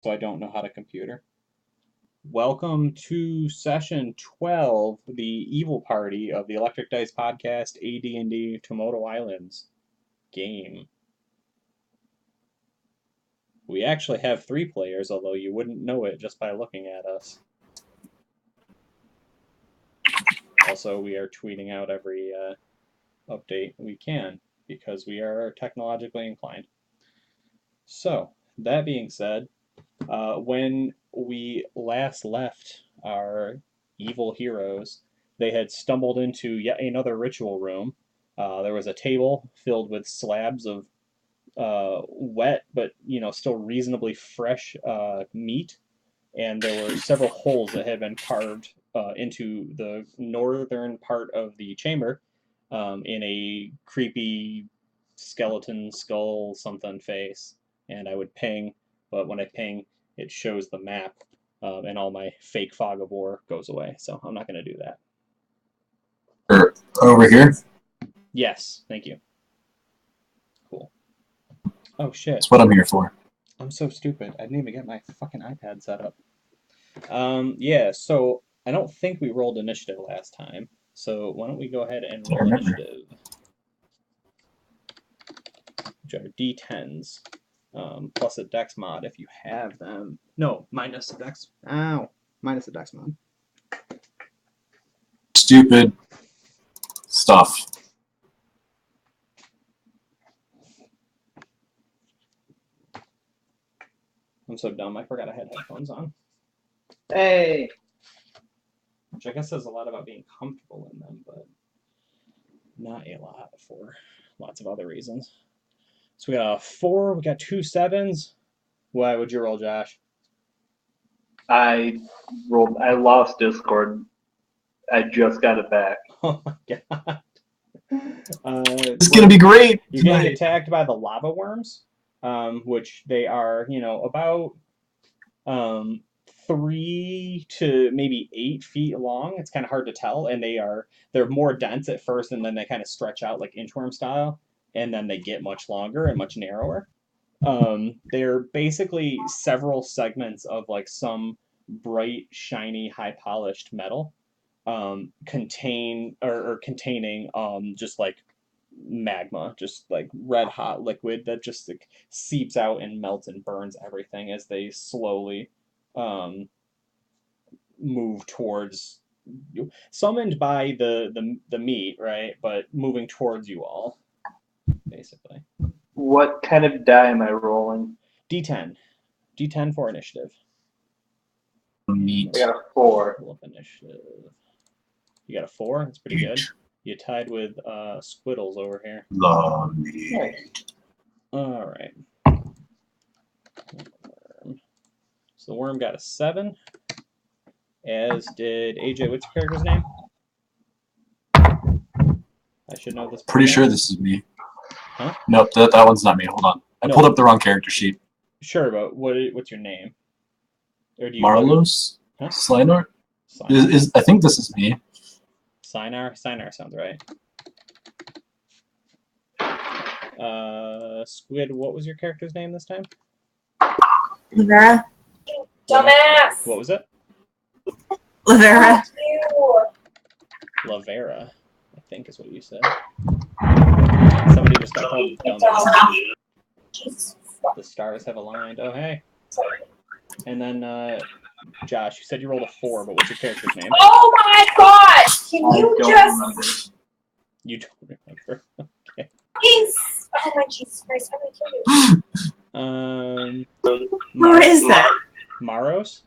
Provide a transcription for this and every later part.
So I don't know how to computer. Welcome to session 12, the evil party of the Electric Dice Podcast AD&D Tomoto Islands game. We actually have 3 players, although you wouldn't know it just by looking at us. Also, we are tweeting out every update we can, because we are technologically inclined. So, that being said, when we last left our evil heroes, they had stumbled into yet another ritual room. There was a table filled with slabs of wet but still reasonably fresh meat, and there were several holes that had been carved into the northern part of the chamber in a creepy skeleton skull something face. And I would ping, but when I ping, it shows the map, and all my fake fog of war goes away. So I'm not going to do that. Over here? Yes, thank you. Cool. Oh, shit. That's what I'm here for. I'm so stupid. I didn't even get my fucking iPad set up. Yeah, so I don't think we rolled initiative last time. So why don't we go ahead and roll initiative? Which are D10s. Plus a dex mod if you have them. No, minus a dex. Ow. Minus a dex mod. Stupid stuff. I'm so dumb. I forgot I had headphones on. Hey! Which I guess says a lot about being comfortable in them, but not a lot for lots of other reasons. So we got a 4, we got 2 7s. Why would you roll, Josh? I lost Discord. I just got it back. Oh my god. It's gonna be great! You're getting attacked by the lava worms, which they are, about 3 to maybe 8 feet long. It's kind of hard to tell, and they're more dense at first, and then they kind of stretch out like inchworm style, and then they get much longer and much narrower. They're basically several segments of like some bright, shiny, high polished metal, containing just like magma, just like red hot liquid that just like seeps out and melts and burns everything as they slowly move towards you, summoned by the meat, right? But moving towards you all, basically. What kind of die am I rolling? D10. D10 for initiative. Meat. I got a 4. Pull up initiative. You got a 4? That's pretty good. You tied with Squiddles over here. The meat. Alright. So the worm got a 7. As did AJ. What's your character's name? I should know this. Pretty sure this is me. Huh? Nope, that one's not me. Hold on. I pulled up the wrong character sheet. Sure, but what's your name? Or do you Marlos? Huh? Slinar? I think this is me. Sinar? Sinar sounds right. Squid, what was your character's name this time? Lavera. Dumbass. What was it? Lavera. Lavera, I think is what you said. Somebody just got called dumbass. The stars have aligned. Oh, hey. And then, Josh, you said you rolled a 4, but what's your character's name? Oh my god! Can you just... Remember. You don't remember. Okay. Oh my Jesus Christ, I'm gonna kill you. Who is that? Maros?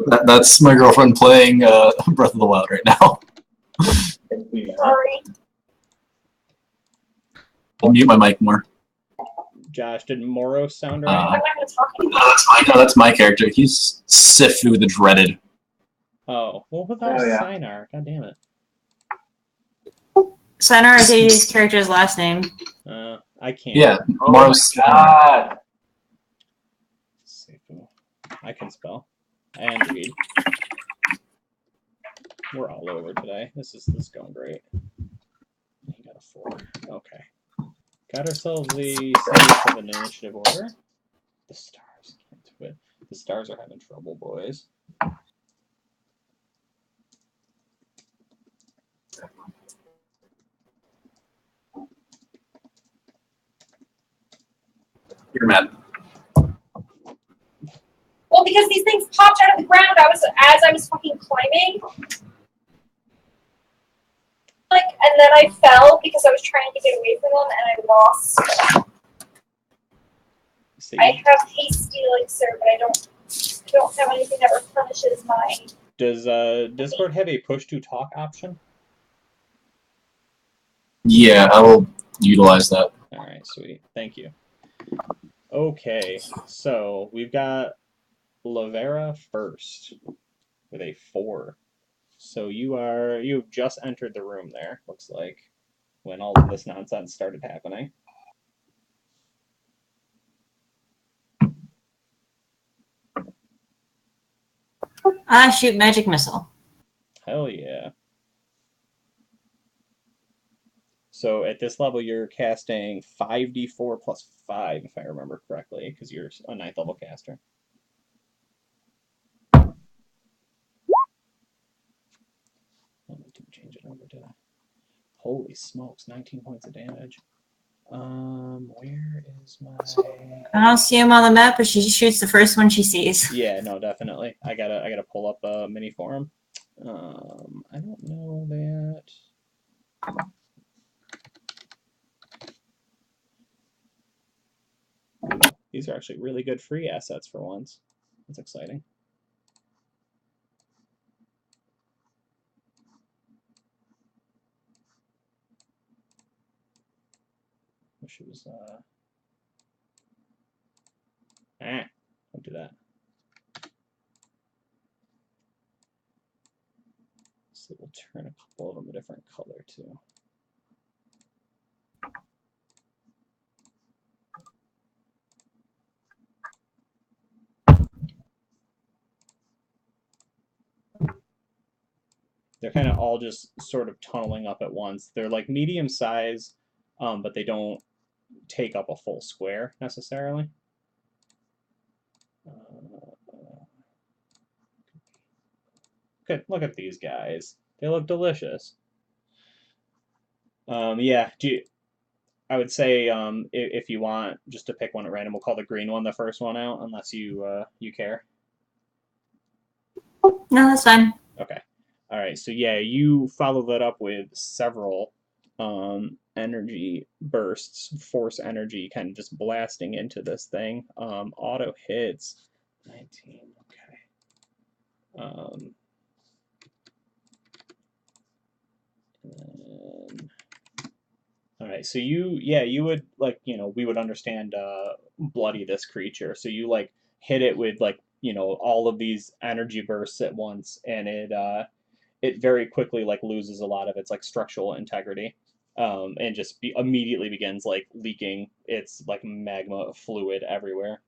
That's my girlfriend playing Breath of the Wild right now. Sorry. I'll mute my mic more. Josh, did Moros sound right? I'm not gonna talk anymore. No, that's my character. He's Sifu the Dreaded. Oh, well, without Sinar. God damn it. Sinar is AJ's character's last name. I can't. Yeah, Oh Maros. my god! I can spell. And read. We're all over today. This is going great. You got a 4. Okay. Got ourselves the series of an initiative order. The stars can't do it. The stars are having trouble, boys. You're mad. Well, because these things popped out of the ground as I was fucking climbing. And then I fell because I was trying to get away from them, and I lost. See. I have hasty elixir, but I don't have anything that replenishes my. Does Discord have a push to talk option? Yeah, I will utilize that. All right, sweet. Thank you. Okay, so we've got Lavera first with a 4. So you've just entered the room there, looks like, when all of this nonsense started happening. Shoot magic missile. Hell yeah. So at this level, you're casting 5d4 plus 5, if I remember correctly, because you're a 9th level caster. I didn't change it over, did I? Holy smokes, 19 points of damage. Where is my... I don't see him on the map, but she shoots the first one she sees. Yeah, no, definitely. I gotta pull up a mini for him. I don't know that... These are actually really good free assets for once. That's exciting. Wish it was, don't do that. So we'll turn a couple of them a different color too. They're kind of all just sort of tunneling up at once. They're like medium size, but they don't take up a full square necessarily. Look at these guys. They look delicious. Yeah, I would say if you want just to pick one at random, we'll call the green one the first one out, unless you care. No, that's fine. Okay. All right. So yeah, you follow that up with several energy bursts, force energy, kind of just blasting into this thing. Auto hits 19. Okay. All right, so you would we would understand bloody this creature. So you like hit it with all of these energy bursts at once, and it very quickly loses a lot of its structural integrity, and just immediately begins leaking its magma fluid everywhere.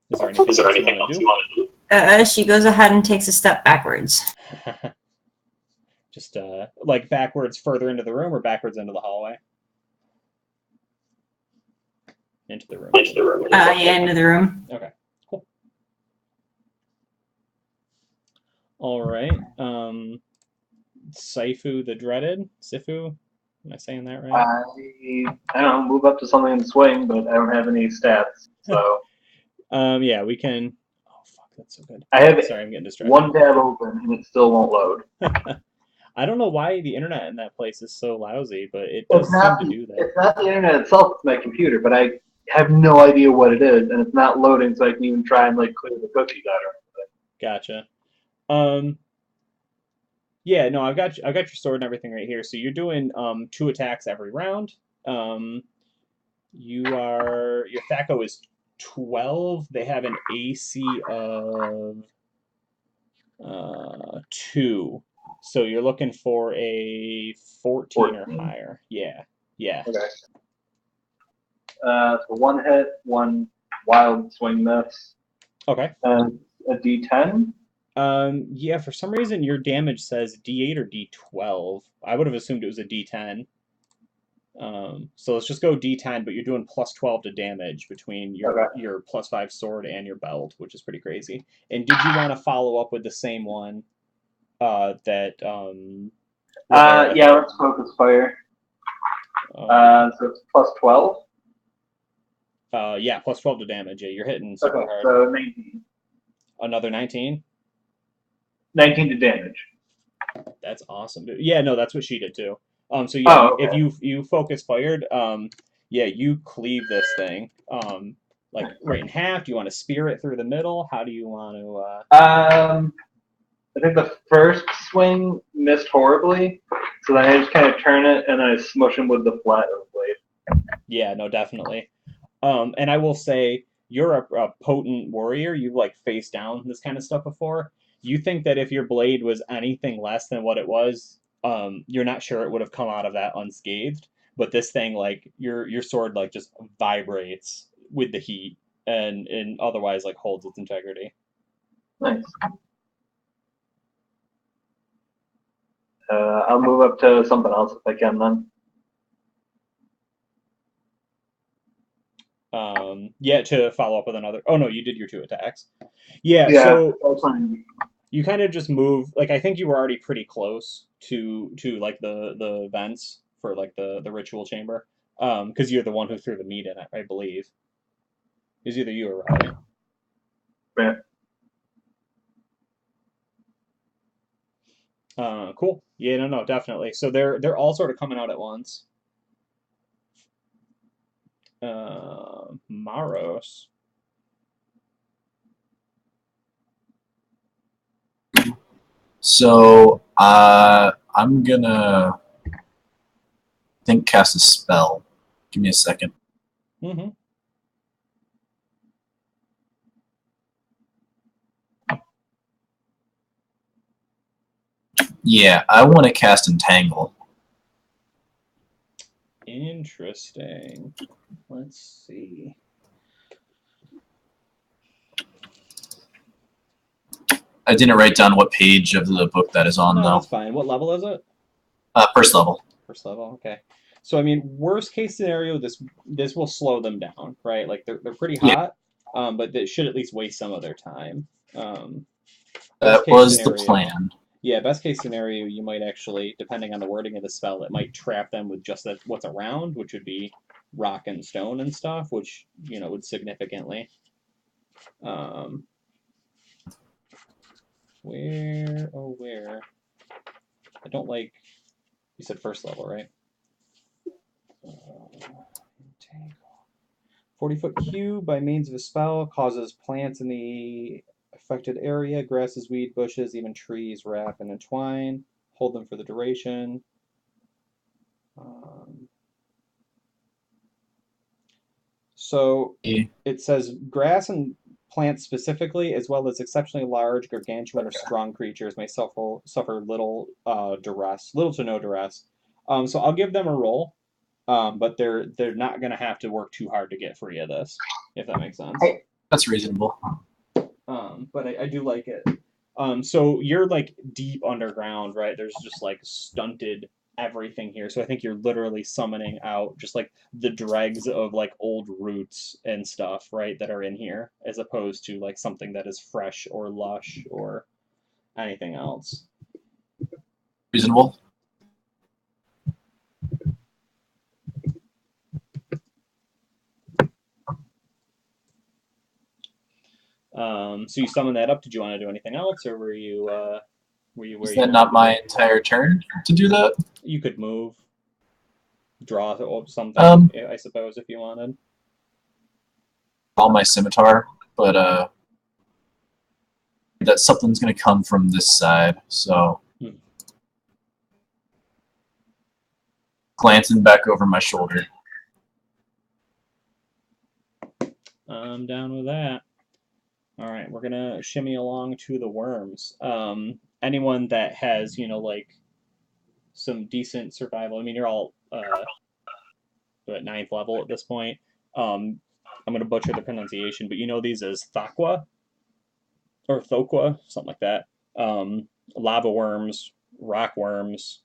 Is there anything else you want to do? She goes ahead and takes a step backwards. Just backwards further into the room or backwards into the hallway? Into the room. Yeah, into the room. Okay, cool. All right. Sifu the Dreaded. Sifu? Am I saying that right? I don't know, move up to something and swing, but I don't have any stats, so. Yeah, we can. Oh fuck, that's so good. I have Sorry, I'm getting distracted. one tab open and it still won't load. I don't know why the internet in that place is so lousy, but it does seem to do that. It's not the internet itself, it's my computer, but I have no idea what it is, and it's not loading, so I can even try and clear the cookies out of it. Gotcha. Yeah, no, I've got your sword and everything right here. So you're doing 2 attacks every round. Your THAC0 is 12. They have an AC of 2. So you're looking for a 14 or higher. Yeah. Okay. So 1 hit, 1 wild swing miss. Okay. And a D10? Yeah, for some reason your damage says D8 or D12. I would have assumed it was a D10. So let's just go D10, but you're doing plus 12 to damage between your plus 5 sword and your belt, which is pretty crazy. And did you want to follow up with the same one that Yeah, let's focus fire. So it's plus 12? Yeah, plus 12 to damage. Yeah, you're hitting super hard. So 19. Another 19? 19 to damage. That's awesome, dude. Yeah, no, that's what she did too. So yeah, okay. if you focus fired, yeah, you cleave this thing, like right in half. Do you want to spear it through the middle? How do you want to? I think the first swing missed horribly, so then I just kind of turn it and I smush him with the flat of the blade. Yeah, no, definitely. And I will say you're a potent warrior. You've like faced down this kind of stuff before. You think that if your blade was anything less than what it was, you're not sure it would have come out of that unscathed. But this thing, like your sword, like just vibrates with the heat and otherwise like holds its integrity. Nice. I'll move up to something else if I can then. Yeah, to follow up with another. Oh no, you did your 2 attacks. Yeah, Yeah, so that's fine. you kind of just move. Like I think you were already pretty close to like the vents for like the ritual chamber. Because you're the one who threw the meat in it, I believe. It was either you or Ryan. Yeah. Cool. Yeah, no, definitely. So they're all sort of coming out at once. Maros. So I'm gonna cast a spell. Give me a second. Mm-hmm. Yeah, I want to cast Entangle. Interesting. Let's see. I didn't write down what page of the book that is on, No, though. that's fine. What level is it? First level. First level. Okay. So I mean, worst case scenario, this will slow them down, right? Like they're pretty hot, but that should at least waste some of their time. That was the plan. Yeah, best case scenario, you might actually, depending on the wording of the spell, it might trap them with just what's around, which would be rock and stone and stuff, which would significantly. Where? I don't like. You said first level, right? 40-foot cube by means of a spell causes plants in the affected area, grasses, weed, bushes, even trees wrap and entwine. Hold them for the duration. So it says grass and plants specifically, as well as exceptionally large, gargantuan, or strong creatures, may suffer little duress, little to no duress. So I'll give them a roll, but they're not going to have to work too hard to get free of this, if that makes sense. That's reasonable. But I do like it. So you're like deep underground, right? There's just like stunted everything here. So I think you're literally summoning out just like the dregs of like old roots and stuff, right, that are in here, as opposed to like something that is fresh or lush or anything else. Reasonable. So you summon that up. Did you want to do anything else, or were you where Is that not my entire turn to do that? You could move, draw something, I suppose, if you wanted. All my scimitar, but that something's gonna come from this side, so glancing back over my shoulder. I'm down with that. All right, we're gonna shimmy along to the worms. Anyone that has, like some decent survival. I mean, you're all at 9th level at this point. I'm gonna butcher the pronunciation, but you know these as Thakwa. Orthoqua, something like that. Lava worms, rock worms.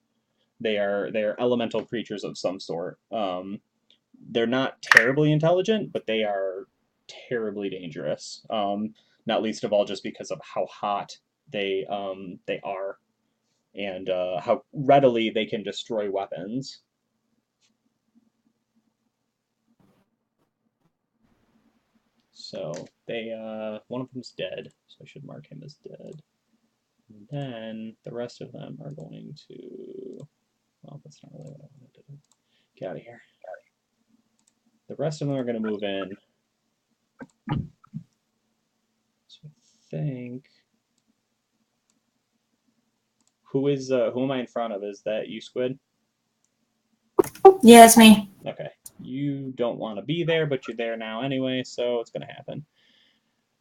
They are elemental creatures of some sort. They're not terribly intelligent, but they are terribly dangerous. Not least of all just because of how hot they are, and how readily they can destroy weapons. So they one of them's dead, so I should mark him as dead. And then the rest of them are going to. Well, that's not really what I wanted to do. Get out of here. The rest of them are going to move in. So I think. Who am I in front of? Is that you, Squid? Yeah, it's me. Okay. You don't want to be there, but you're there now anyway, so it's going to happen.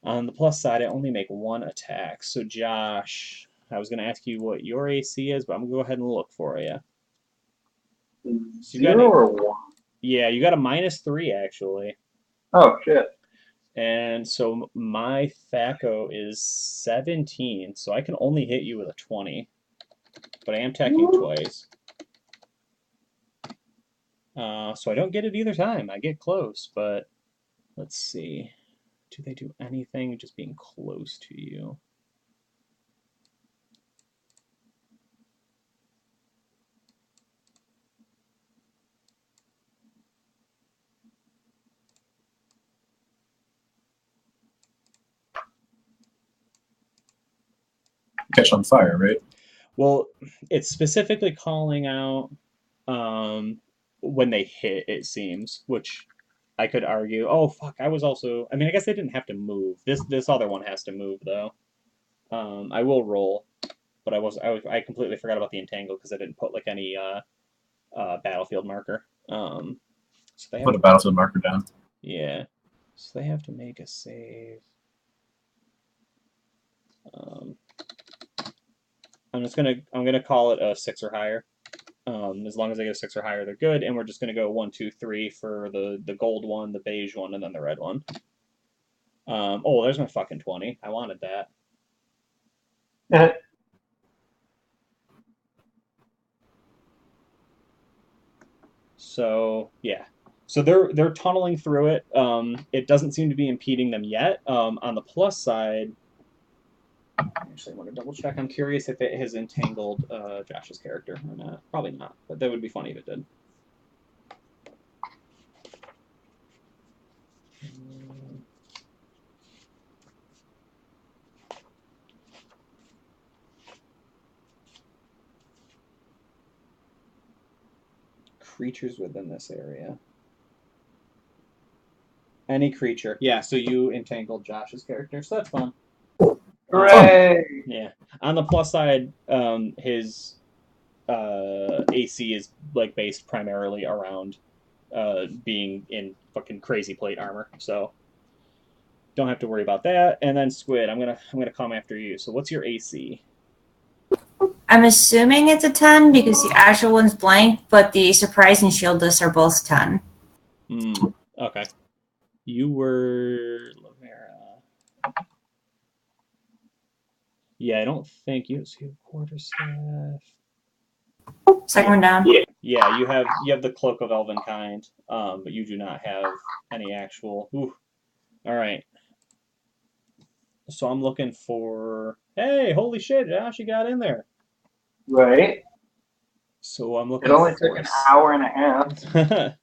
On the plus side, I only make one attack. So Josh, I was going to ask you what your AC is, but I'm going to go ahead and look for you. So you got 0 or 1? Yeah, you got a -3 actually. Oh, shit. And so my THAC0 is 17, so I can only hit you with a 20. But I am attacking twice. So I don't get it either time. I get close, but let's see. Do they do anything just being close to you? Catch on fire, right? Well, it's specifically calling out when they hit, it seems, which I could argue. Oh fuck! I was also. I mean, I guess they didn't have to move. This other one has to move though. I will roll, but I completely forgot about the entangle because I didn't put like any battlefield marker. So they have Put a battlefield marker down. Yeah. So they have to make a save. I'm gonna call it a 6 or higher. As long as I get a 6 or higher, they're good. And we're just gonna go 1, 2, 3 for the gold one, the beige one, and then the red one. Oh, there's my fucking 20. I wanted that. So yeah. So they're tunneling through it. It doesn't seem to be impeding them yet. On the plus side, actually, I want to double check. I'm curious if it has entangled Josh's character or not. Probably not, but that would be funny if it did. Creatures within this area. Any creature. Yeah, so you entangled Josh's character, so that's fun. Hooray! Yeah. On the plus side, his AC is like based primarily around being in fucking crazy plate armor, so don't have to worry about that. And then Squid, I'm gonna come after you. So what's your AC? I'm assuming it's a 10 because the actual one's blank, but the surprise and shield lists are both 10. Okay. You were Lavera. Yeah, I don't think you have quarterstaff. Second one down. Yeah, you have the cloak of Elvenkind, but you do not have any actual. Ooh. All right. So I'm looking for. Hey, holy shit! Josh, you got in there. Right. So I'm looking. It only took an hour and a half.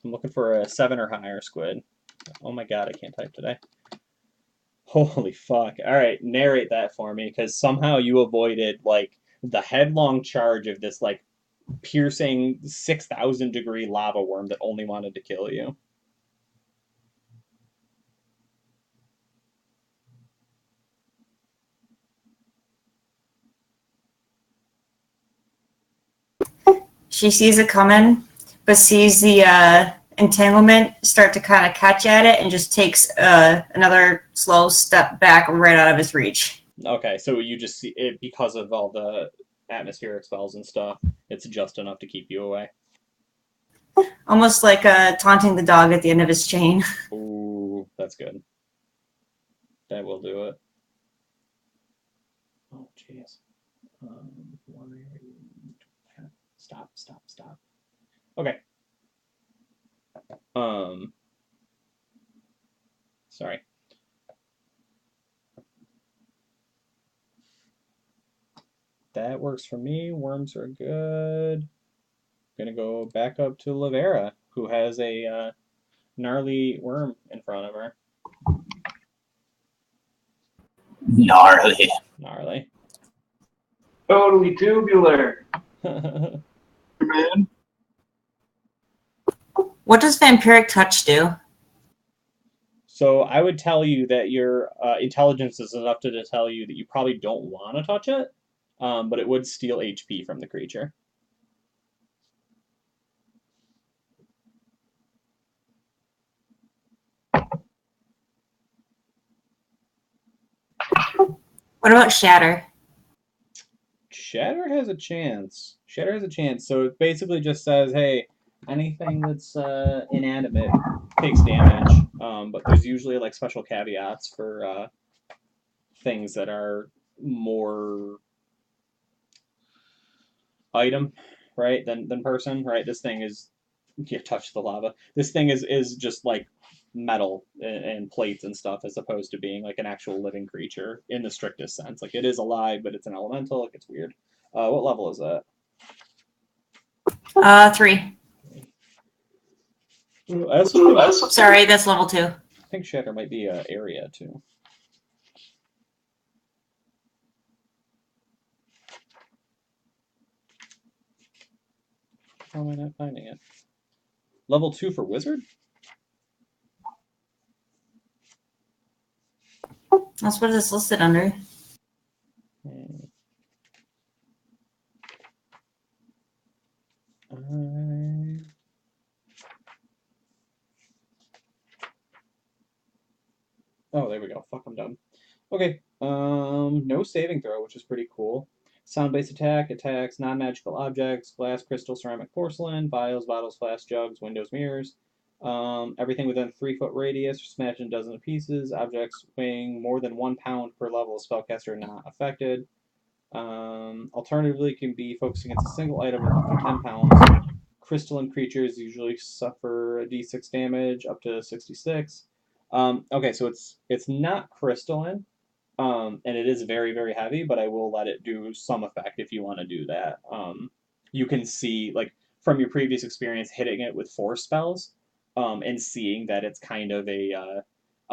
I'm looking for a 7 or higher Squid. Oh my god, I can't type today. Holy fuck! All right, narrate that for me, because somehow you avoided like the headlong charge of this like piercing 6,000 degree lava worm that only wanted to kill you. She sees it coming, but sees the entanglement start to kind of catch at it and just takes another slow step back right out of its reach. Okay, so you just see it because of all the atmospheric spells and stuff. It's just enough to keep you away. Almost like taunting the dog at the end of his chain. Ooh, that's good. That will do it. Oh, jeez. Stop. Okay. Sorry. That works for me. Worms are good. Gonna go back up to Lavera, who has a gnarly worm in front of her. Gnarly. Gnarly. Totally tubular. Man. What does vampiric touch do? So I would tell you that your intelligence is enough to tell you that you probably don't want to touch it, but it would steal HP from the creature. What about shatter? Shatter has a chance. Shatter has a chance. So it basically just says, hey, anything that's inanimate takes damage, but there's usually like special caveats for things that are more item, right, than person, right? This thing is, you touch the lava. This thing is just like metal and plates and stuff, as opposed to being like an actual living creature in the strictest sense. Like it is alive, but it's an elemental. It gets weird. What level is that? 3. I Sorry, that's level 2. think Shatter might be an area too. How am I not finding it? Level 2 for wizard? That's what it's listed under. Oh, there we go. Fuck, I'm dumb. Okay. No saving throw, which is pretty cool. Sound-based attack attacks non-magical objects: glass, crystal, ceramic, porcelain, vials, bottles, flasks, jugs, windows, mirrors. Everything within 3-foot radius, smashed in dozens of pieces. Objects weighing more than 1 pound per level. Spellcaster not affected. Alternatively, can be focusing against a single item of up to 10 pounds. Crystalline creatures usually suffer a d6 damage up to 66. Okay, so it's not crystalline, and it is very, very heavy, but I will let it do some effect if you want to do that. You can see, like, from your previous experience hitting it with force spells, and seeing that it's kind of a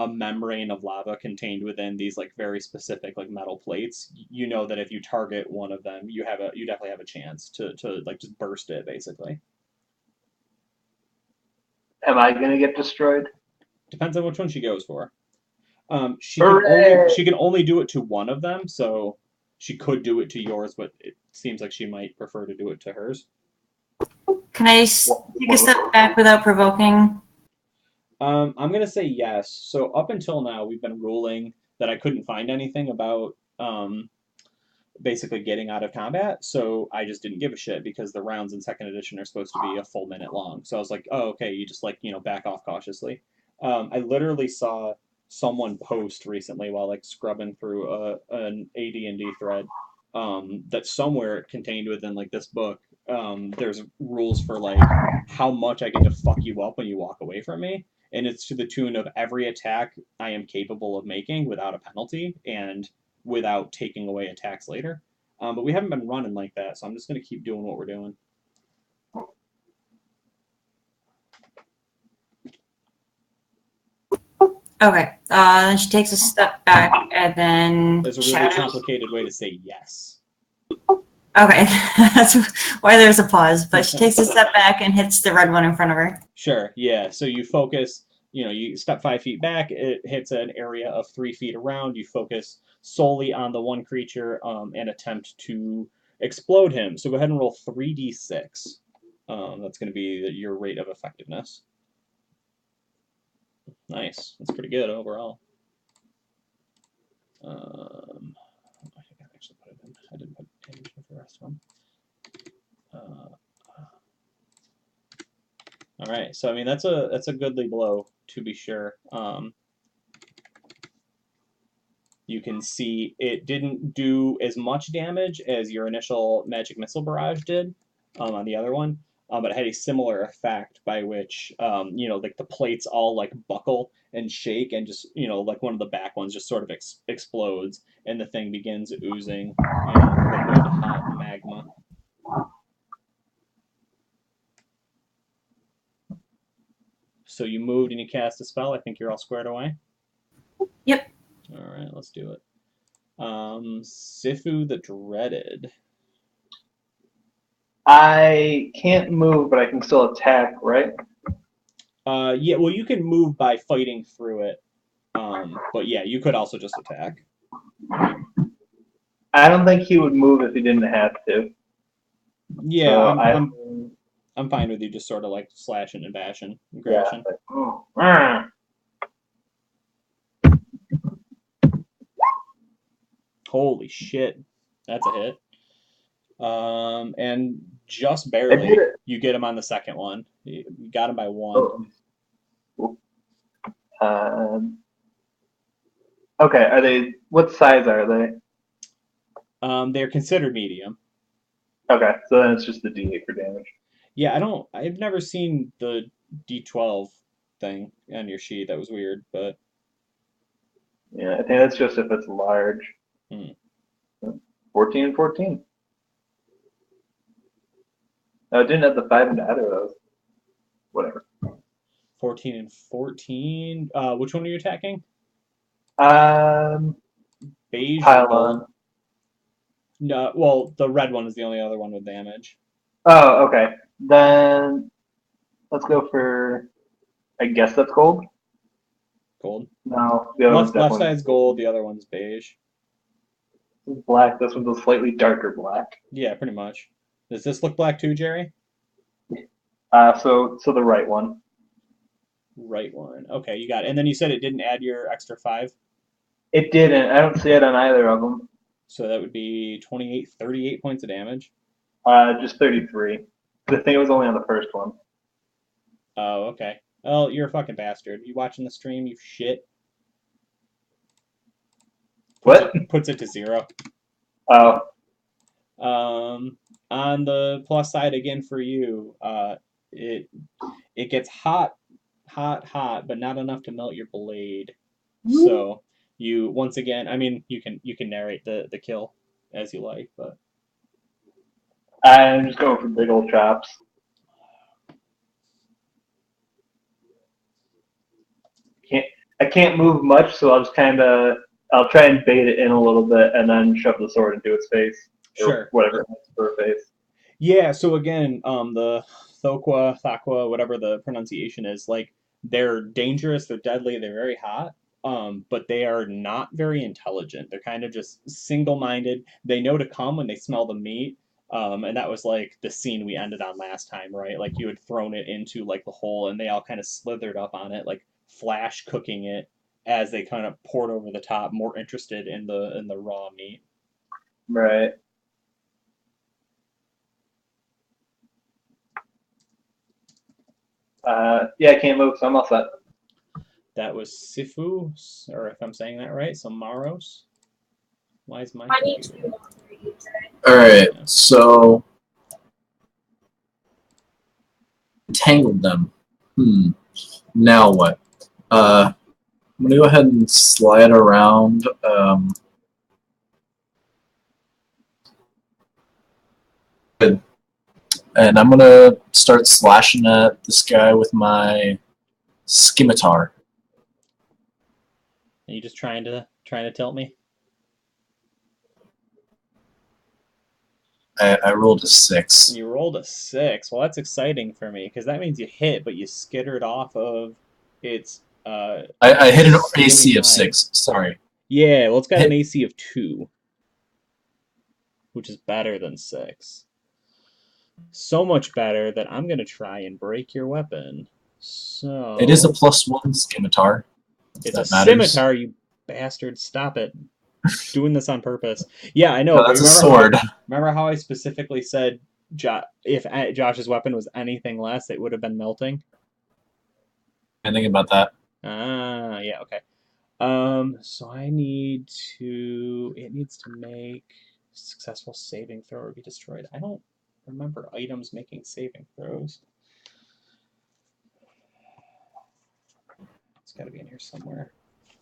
membrane of lava contained within these like very specific like metal plates. You know that if you target one of them, you definitely have a chance to like just burst it basically. Am I gonna get destroyed? Depends on which one she goes for. She Hooray! can only do it to one of them, so she could do it to yours, but it seems like she might prefer to do it to hers. Can I take a step back without provoking? I'm gonna say yes. So up until now, we've been ruling that I couldn't find anything about basically getting out of combat, so I just didn't give a shit because the rounds in second edition are supposed to be a full minute long. So I was like, oh, okay, you just like, back off cautiously. I literally saw someone post recently while like scrubbing through an AD&D thread, that somewhere contained within like this book, there's rules for like how much I get to fuck you up when you walk away from me, and it's to the tune of every attack I am capable of making without a penalty and without taking away attacks later. But we haven't been running like that, so I'm just going to keep doing what we're doing. Okay. Then she takes a step back and then There's a really shatters. complicated way to say yes. Okay, that's why there's a pause. But she takes a step back and hits the red one in front of her. Sure, yeah. So you focus, you step 5 feet back, it hits an area of 3 feet around. You focus solely on the one creature and attempt to explode him. So go ahead and roll 3d6. That's going to be your rate of effectiveness. Nice. That's pretty good overall. I think I actually put it in. I didn't put damage with the rest of them. All right, so I mean that's a goodly blow to be sure. can see it didn't do as much damage as your initial magic missile barrage did on the other one, but it had a similar effect by which like the plates all like buckle and shake, and just like one of the back ones just sort of explodes, and the thing begins oozing liquid hot magma. So you moved and you cast a spell. I think you're all squared away. Yep. All right, let's do it. Sifu the Dreaded. I can't move, but I can still attack, right? Yeah, well, you can move by fighting through it. But yeah, you could also just attack. I don't think he would move if he didn't have to. Yeah, So I'm fine with you just sort of like slashing and bashing and yeah. crashing. Holy shit, that's a hit. And just barely, you get him on the second one. You got him by one. Okay, are they? What size are they? They're considered medium. Okay, so then it's just the D8 for damage. Yeah, I've never seen the D12 thing on your sheet. That was weird, but yeah, I think that's just if it's large. 14 and 14. No, it didn't have the 5 into either of those. Whatever. 14 and 14. Which one are you attacking? Beige. Pylon. No, well, the red one is the only other one with damage. Oh, okay. Then let's go for. I guess that's gold. Gold. No, the other one's Left definitely side's gold. The other one's beige. black. This one's a slightly darker black. Yeah, pretty much. Does this look black too, Jerry? So the right one. Right one. Okay, you got it. And then you said it didn't add your extra 5? It didn't. I don't see it on either of them. So that would be 38 points of damage. Just 33. The thing was only on the first one. Oh, okay. Well, you're a fucking bastard. You watching the stream, you shit. Puts it to 0. Oh. On the plus side again for you, it gets hot, but not enough to melt your blade. So you once again, I mean, you can narrate the kill as you like, but I'm just going for big old chops. I can't move much, so I'll try and bait it in a little bit and then shove the sword into its face. Sure. Whatever it makes for a face. Yeah, so again, the Thaqua, whatever the pronunciation is, like, they're dangerous, they're deadly, they're very hot, but they are not very intelligent. They're kind of just single-minded. They know to come when they smell the meat, and that was, like, the scene we ended on last time, right? Like, you had thrown it into, like, the hole, and they all kind of slithered up on it, like, flash cooking it as they kind of poured over the top, more interested in the raw meat. Right. Yeah, I can't move, so I'm all set. That was Sifu, or if I'm saying that right, so Maros. Why is my computer? Alright, so tangled them. Now what? I'm gonna go ahead and slide around. And I'm gonna start slashing at this guy with my scimitar. Are you just trying to tilt me? I rolled a 6. You rolled a 6. Well, that's exciting for me because that means you hit, but you skittered off of its. I hit an AC of 6. Sorry. Yeah, well, it's got an AC of 2, which is better than 6. So much better that I'm gonna try and break your weapon. So it is a +1 scimitar. It's a scimitar, you bastard! Stop it. Doing this on purpose. Yeah, I know. No, that's a sword. Remember how I specifically said if Josh's weapon was anything less, it would have been melting? I think about that. Ah, yeah, okay. So I need to. It needs to make successful saving throw or be destroyed. I don't remember items making saving throws. It's got to be in here somewhere.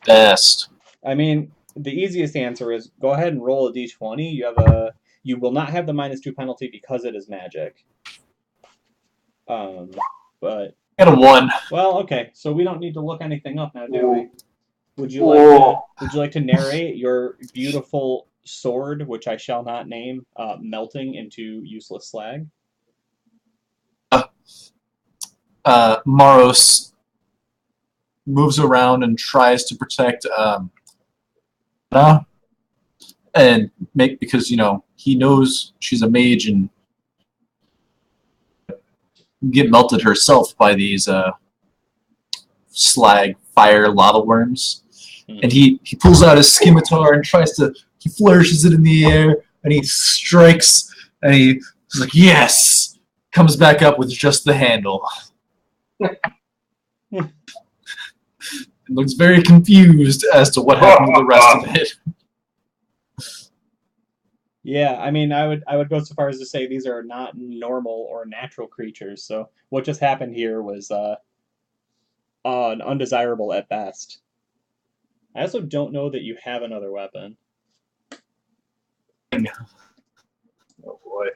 Best. I mean, the easiest answer is go ahead and roll a d20. You will not have the -2 penalty because it is magic. But I got a 1. well, okay. So we don't need to look anything up now, do we? Would you like to narrate your beautiful sword, which I shall not name, melting into useless slag? Maros moves around and tries to protect Anna, and because he knows she's a mage and get melted herself by these slag fire lava worms. And he pulls out his scimitar and he flourishes it in the air and he strikes and he's like, yes! Comes back up with just the handle. Looks very confused as to what happened to the rest of it. Yeah, I mean, I would go so far as to say these are not normal or natural creatures. So what just happened here was an undesirable at best. I also don't know that you have another weapon. Oh boy.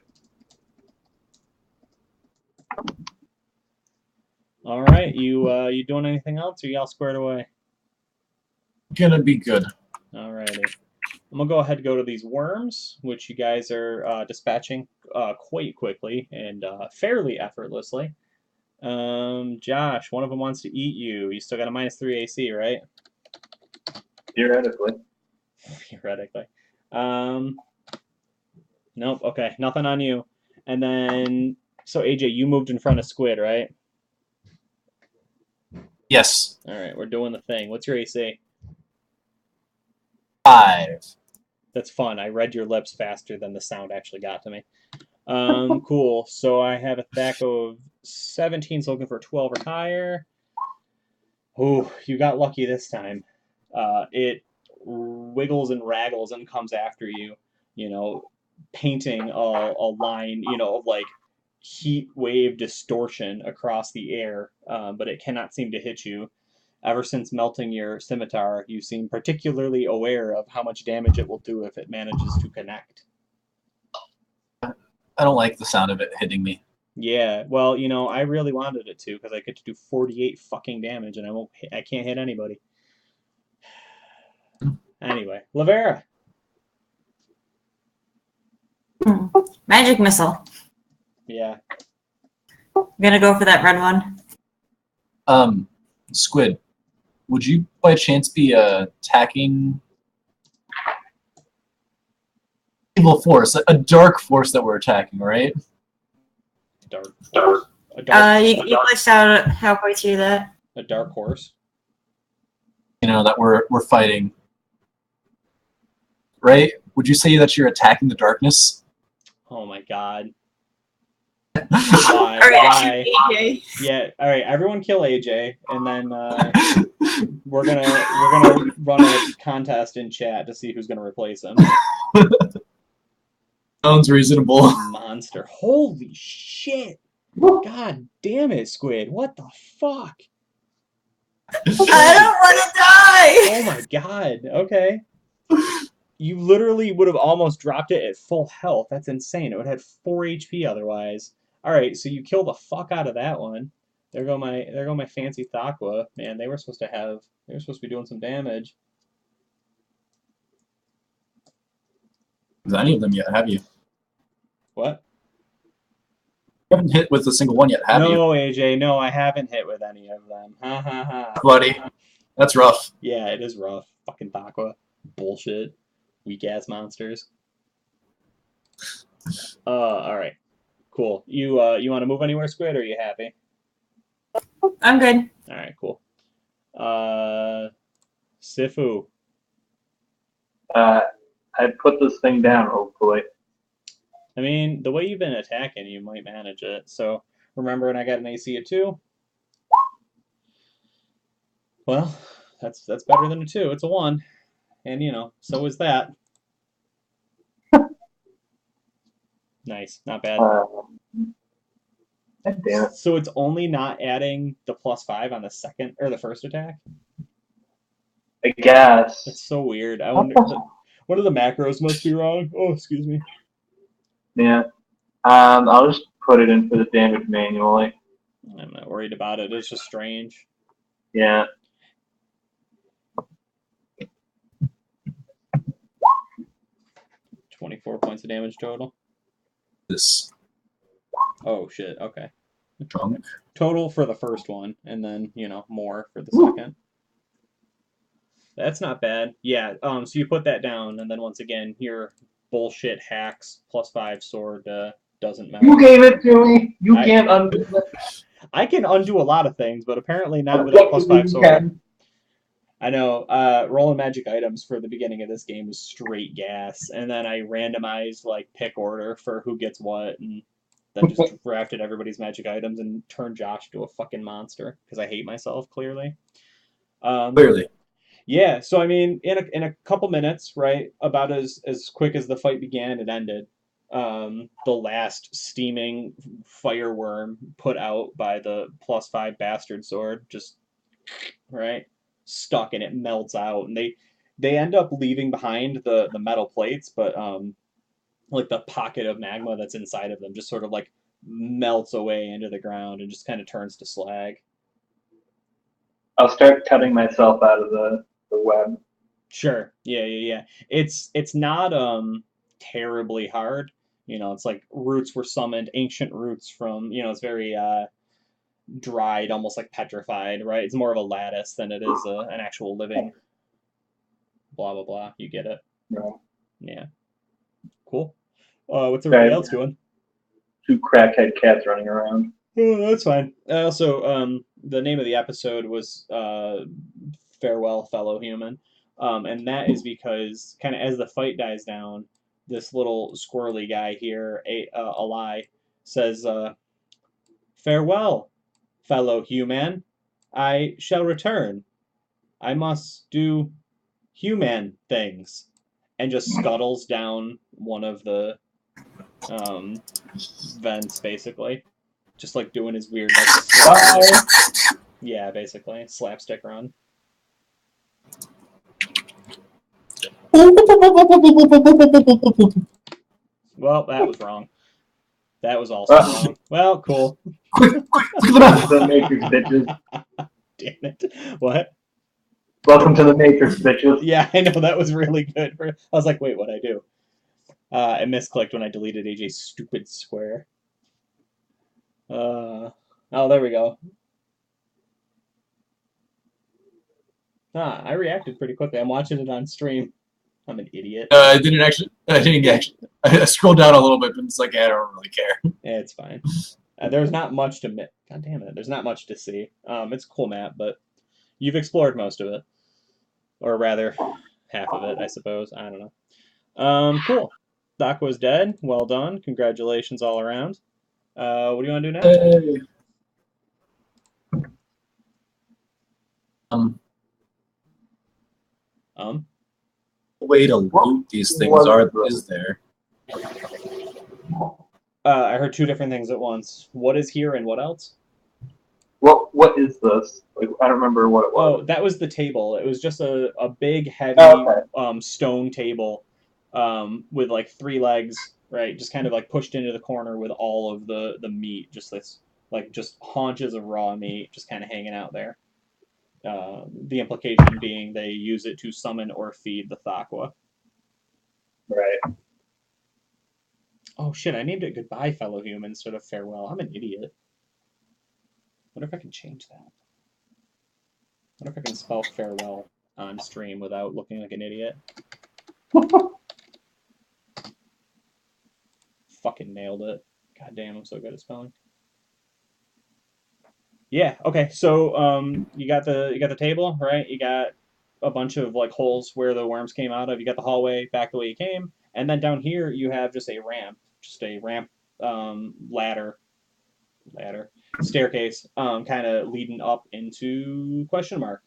All right, you doing anything else? Or you all squared away? Gonna be good. All righty. I'm gonna go ahead and go to these worms, which you guys are dispatching quite quickly and fairly effortlessly. Josh, one of them wants to eat you. You still got a -3 AC, right? Theoretically. Theoretically. Nope. Okay, nothing on you. And then, so AJ, you moved in front of Squid, right? Yes. All right, we're doing the thing. What's your AC? 5. That's fun. I read your lips faster than the sound actually got to me. Cool. So I have a THAC of 17, so looking for 12 or higher. Ooh, you got lucky this time. It wiggles and raggles and comes after you, painting a line, of like heat wave distortion across the air, but it cannot seem to hit you. Ever since melting your scimitar, you seem particularly aware of how much damage it will do if it manages to connect. I don't like the sound of it hitting me. Yeah, well, I really wanted it to because I get to do 48 fucking damage and I can't hit anybody. Anyway, Lavera. Magic missile. Yeah. I'm gonna go for that red one. Squid, would you by chance be attacking evil force, a dark force that we're attacking, right? Dark. You glitched out halfway through that. A dark horse. That we're fighting. Right? Would you say that you're attacking the darkness? Oh my god. Why? Why? Yeah, alright, everyone kill AJ, and then we're gonna run a contest in chat to see who's gonna replace him. Sounds reasonable. Monster. Holy shit! God damn it, Squid. What the fuck? I don't want to die! Oh my god. Okay. You literally would have almost dropped it at full health. That's insane. It would have had 4 HP otherwise. Alright, so you kill the fuck out of that one. There go my fancy Thakwa. Man, they were supposed to be doing some damage. Is any of them yet, have you? What? You haven't hit with a single one yet, have you? No, AJ, no, I haven't hit with any of them. Ha ha ha. Buddy, that's rough. Yeah, it is rough. Fucking Thakwa. Bullshit. Weak ass monsters. Alright. Cool. You want to move anywhere, Squid, or are you happy? I'm good. Alright, cool. Sifu. I put this thing down, hopefully. I mean, the way you've been attacking, you might manage it. So, remember when I got an AC of 2? Well, That's better than a 2. It's a 1. And, so is that. Nice. Not bad. God damn it. So it's only not adding the +5 on the second or the first attack? I guess. That's so weird. I wonder. One of the macros must be wrong. Oh, excuse me. Yeah. I'll just put it in for the damage manually. I'm not worried about it. It's just strange. Yeah. $24 points of damage total. This Oh shit. Okay. drunk. Total for the first one, and then more for the second. That's not bad. Yeah. So you put that down, and then once again, your bullshit hacks +5 sword doesn't matter. You gave it to me. You can't undo it. I can undo a lot of things, but apparently not with a +5 sword. I know. Rolling magic items for the beginning of this game was straight gas, and then I randomized pick order for who gets what, and then just drafted everybody's magic items and turned Josh into a fucking monster because I hate myself clearly. Clearly. Yeah. So I mean, in a couple minutes, right, about as quick as the fight began, it ended. The last steaming fireworm put out by the +5 bastard sword just right stuck, and it melts out, and they end up leaving behind the metal plates, but the pocket of magma that's inside of them just sort of melts away into the ground and just kind of turns to slag. I'll start cutting myself out of the web. Sure. Yeah. It's not terribly hard. It's like roots were summoned, ancient roots from, it's very dried, almost like petrified, right? It's more of a lattice than it is an actual living blah blah blah. You get it. Right. Yeah. Cool. What's everybody else doing? 2 crackhead cats running around. Oh, that's fine. Also, the name of the episode was Farewell, Fellow Human. And that is because, kind of as the fight dies down, this little squirrely guy here, Eli, says, Farewell, fellow human. I shall return. I must do human things. And just scuttles down one of the vents, basically. Just doing his weird yeah, basically slapstick run. Well, that was wrong. That was also wrong. Well, cool. Quick the Matrix, bitches. Damn it. What? Welcome to the Matrix, bitches. Yeah, I know, that was really good. I was like, wait, what'd I do? I misclicked when I deleted AJ's stupid square. Oh, there we go. I reacted pretty quickly. I'm watching it on stream. I'm an idiot. I didn't actually. I scrolled down a little bit, but it's I don't really care. Yeah, it's fine. There's not much to God damn it. There's not much to see. It's a cool map, but you've explored most of it, or rather, half of it, I suppose. I don't know. Cool. Doc was dead. Well done. Congratulations all around. What do you want to do now? Way to loot these things is there? I heard 2 different things at once. What is here and what else? What is this? I don't remember what it was. Oh, that was the table. It was just a big, heavy stone table with 3 legs, right? Just kind of pushed into the corner with all of the meat, just this just haunches of raw meat just kind of hanging out there. The implication being they use it to summon or feed the Thakwa. Right. Oh shit, I named it Goodbye, Fellow Human instead of Farewell. I'm an idiot. Wonder if I can change that. Wonder if I can spell farewell on stream without looking like an idiot. Fucking nailed it. God damn, I'm so good at spelling. Yeah, okay, so you got the table, right? You got a bunch of holes where the worms came out of. You got the hallway back the way you came, and then down here you have just a ramp, staircase, kind of leading up into question mark.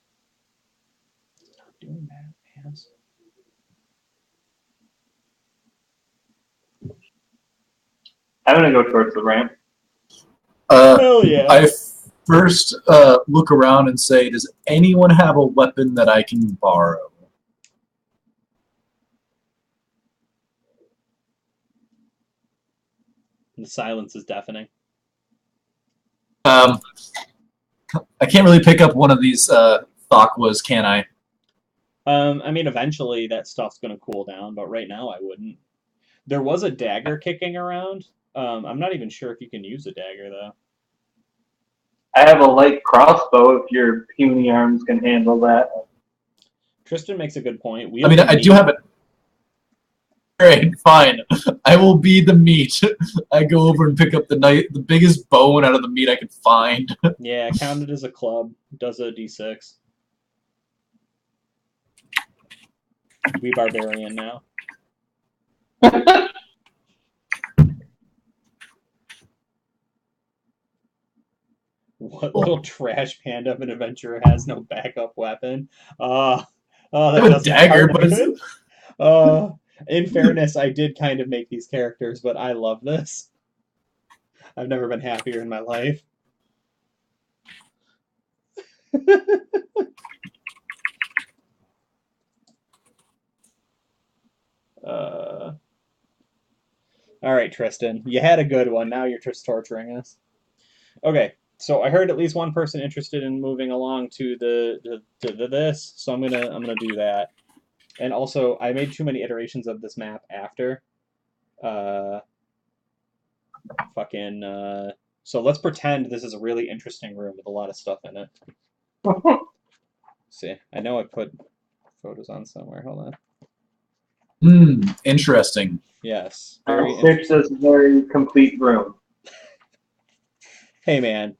doing that, man. I'm gonna go towards the ramp. Hell yeah. I first look around and say, does anyone have a weapon that I can borrow? The silence is deafening. I can't really pick up one of these Thakwas, can I? I mean, eventually that stuff's going to cool down, but right now I wouldn't. There was a dagger kicking around. I'm not even sure if you can use a dagger, though. I have a light crossbow if your puny arms can handle that. Tristan makes a good point. I mean, I do have it. Alright, fine. I will be the meat. I go over and pick up the biggest bone out of the meat I can find. Yeah, count it as a club. Does a d6. We barbarian now. What little trash panda of an adventurer has no backup weapon? Oh, that I have a dagger, but it's... in fairness, I did kind of make these characters, but I love this. I've never been happier in my life. All right, Tristan, you had a good one. Now you're just torturing us. Okay, so I heard at least one person interested in moving along to this, so I'm gonna do that. And also, I made too many iterations of this map after. So let's pretend this is a really interesting room with a lot of stuff in it. See, I know I put photos on somewhere. Hold on. Interesting. Yes. Very interesting. This very complete room. Hey, man.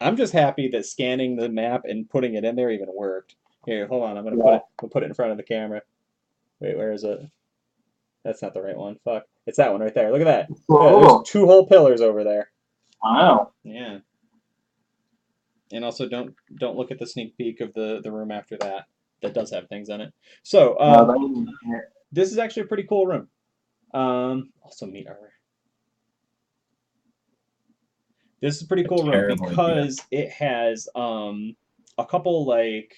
I'm just happy that scanning the map and putting it in there even worked. Here, hold on. I'm gonna put it in front of the camera. Wait, where is it? That's not the right one. Fuck. It's that one right there. Look at that. There's 2 whole pillars over there. Wow. Yeah. And also don't look at the sneak peek of the room after that. That does have things in it. So this is actually a pretty cool room. Also meat armor. This is a pretty cool room because it has a couple like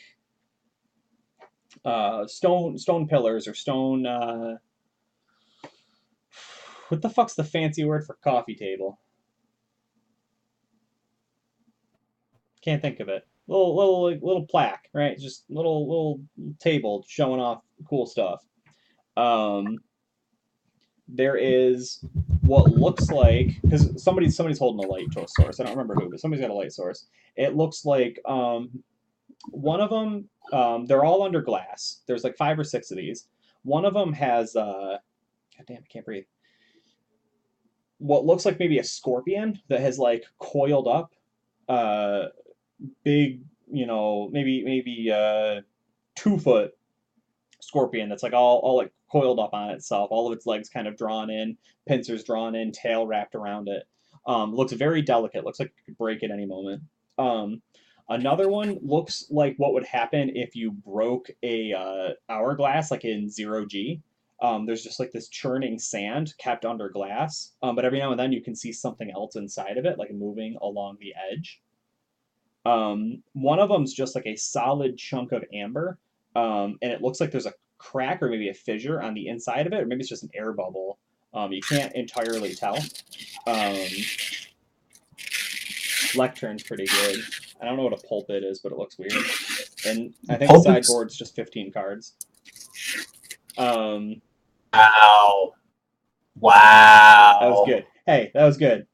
stone pillars or stone what the fuck's the fancy word for coffee table? Can't think of it. Little plaque, right? Just little table showing off cool stuff. There is what looks like, because somebody's holding a light source. I don't remember who, but somebody's got a light source. It looks like one of them. They're all under glass. There's like 5 or 6 of these. One of them has God damn, I can't breathe. What looks like maybe a scorpion that has like coiled up. Big, maybe 2-foot scorpion that's like all like coiled up on itself, all of its legs kind of drawn in, pincers drawn in, tail wrapped around it. Looks very delicate, looks like it could break at any moment. Another one looks like what would happen if you broke a hourglass, like in 0G. There's just like this churning sand kept under glass, but every now and then you can see something else inside of it, like moving along the edge. One of them's just like a solid chunk of amber, and it looks like there's a crack or maybe a fissure on the inside of it, or maybe it's just an air bubble. You can't entirely tell. Lectern's pretty good. I don't know what a pulpit is, but it looks weird. And I think the sideboard's just 15 cards. Wow. That was good. Hey, that was good.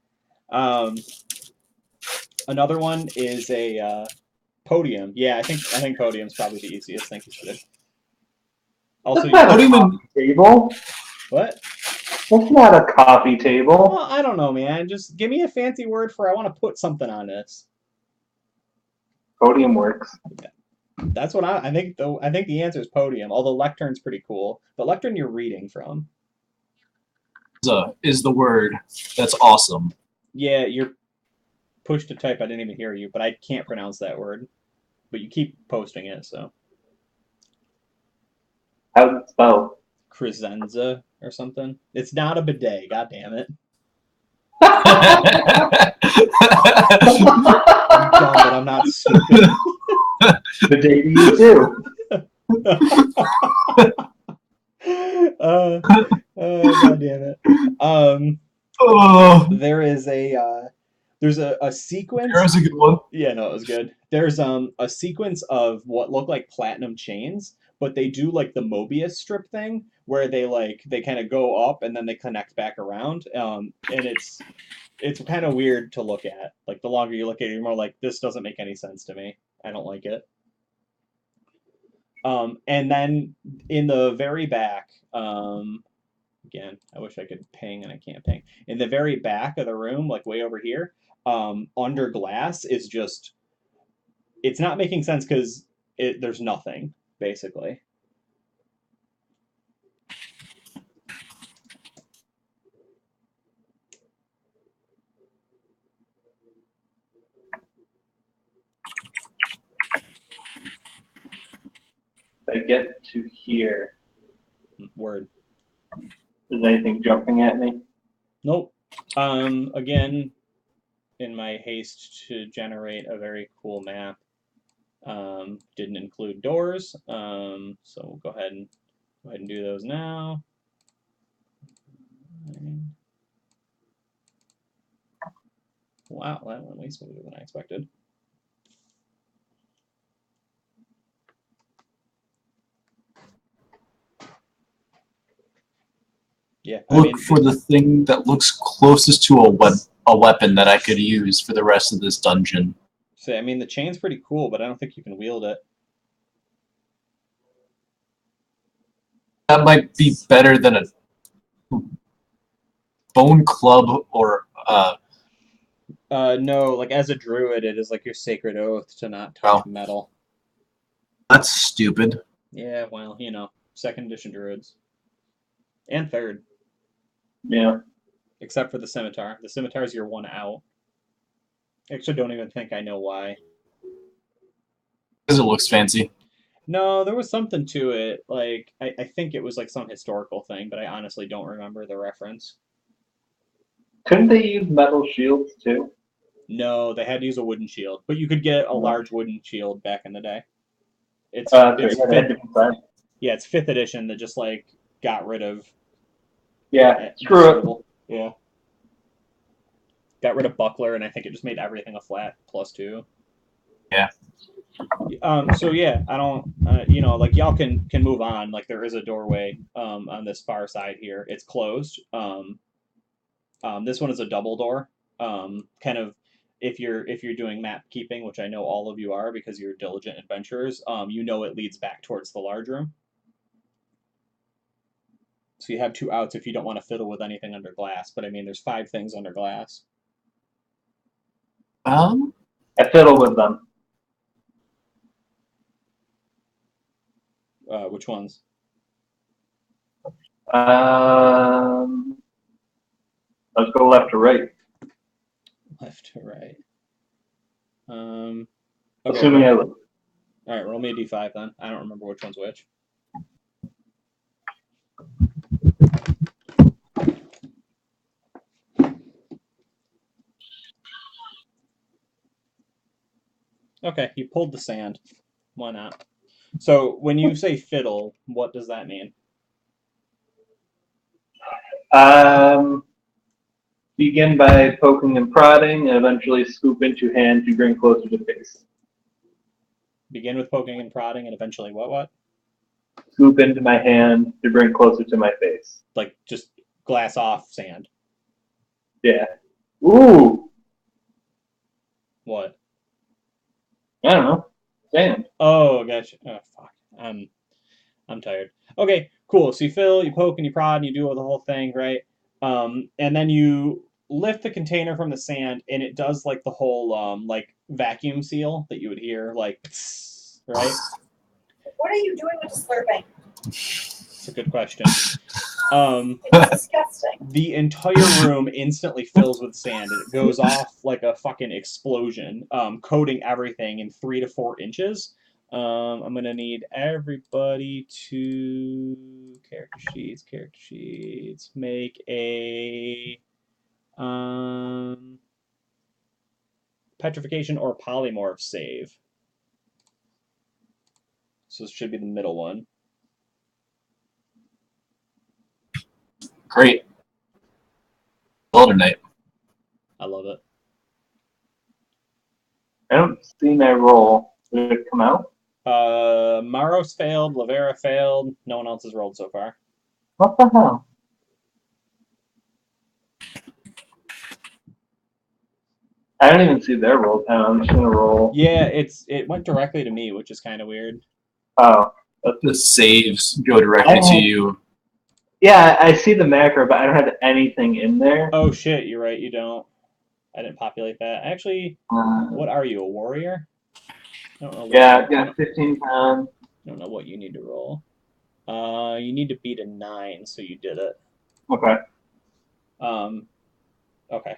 Another one is a podium. Yeah, I think podium's probably the easiest. Thank you, Sid. Also, coffee table. What? That's not a coffee table. Well, I don't know, man. Just give me a fancy word for I want to put something on this. Podium works. Yeah. That's what I think. Though I think the answer is podium. Although lectern's pretty cool, but lectern you're reading from. Is the word. That's awesome. Yeah, you're push to type. I didn't even hear you, but I can't pronounce that word. But you keep posting it, so How's it spelled? Crescenza or something. It's not a bidet. God damn it. I'm dumb, but I'm not stupid. Bidet to you too. God damn it. Oh, There's a sequence. that was a good one. Yeah, no, it was good. There's a sequence of what look like platinum chains, but they do like the Mobius strip thing where they kind of go up and then they connect back around. And it's kind of weird to look at. Like the longer you look at it, you're more like, this doesn't make any sense to me. I don't like it. And then in the very back, again, I wish I could ping and I can't ping. In the very back of the room, like way over here, under glass is just, it's not making sense because there's nothing, basically. I get to here. Word. Is anything jumping at me? Nope. Again, in my haste to generate a very cool map, didn't include doors. So we'll go ahead and do those now. Wow, that went way smoother than I expected. Yeah, Look for the thing that looks closest to a weapon that I could use for the rest of this dungeon. So, I mean, the chain's pretty cool, but I don't think you can wield it. That might be better than a bone club or no, like as a druid, it is like your sacred oath to not touch metal. That's stupid. Yeah, well, you know, 2nd edition druids. And 3rd. Yeah. Except for the scimitar. The scimitar is your one out. Actually, don't even think I know why. Because it looks fancy. No, there was something to it. Like, I think it was like some historical thing, but I honestly don't remember the reference. Couldn't they use metal shields too? No, they had to use a wooden shield. But you could get a large wooden shield back in the day. It's yeah, it's 5th edition that just like got rid of. Yeah, screw it. Yeah. Got rid of buckler, and I think it just made everything a flat +2. Yeah. So yeah, I don't, you know, like y'all can move on. Like there is a doorway on this far side here. It's closed. This one is a double door. Kind of, if you're doing map keeping, which I know all of you are because you're diligent adventurers, you know it leads back towards the large room. So you have 2 outs if you don't want to fiddle with anything under glass. But I mean, there's 5 things under glass. I fiddle with them. Which ones? Let's go left to right. Left to right. Okay, assuming I look. All right, roll me a d5 then. I don't remember which one's which. Okay, you pulled the sand. Why not? So when you say fiddle, what does that mean? Begin by poking and prodding, and eventually scoop into hand to bring closer to face. Begin with poking and prodding, and eventually what? Scoop into my hand to bring closer to my face. Like just glass off sand. Yeah. Ooh. What? I don't know. Sand. Oh, gotcha. Oh, fuck. I'm tired. Okay, cool. So you fill, you poke, and you prod, and you do the whole thing, right? And then you lift the container from the sand, and it does like the whole like vacuum seal that you would hear, like, right? What are you doing with the slurping? It's a good question. It's disgusting. The entire room instantly fills with sand. It goes off like a fucking explosion, coating everything in 3 to 4 inches. I'm gonna need everybody to character sheets. Make a petrification or polymorph save. So this should be the middle one. Great. Alternate. I love it. I don't see my roll. Did it come out? Maros failed, Lavera failed. No one else has rolled so far. What the hell? I don't even see their roll time. I'm just gonna roll. Yeah, it went directly to me, which is kind of weird. Oh. The saves go directly to you. Yeah, I see the macro, but I don't have anything in there. Oh shit, you're right, you don't. I didn't populate that. Actually, what are you, a warrior? I don't know. Yeah, got 15 pounds. I don't know what you need to roll. You need to beat a 9, so you did it. Okay. Okay.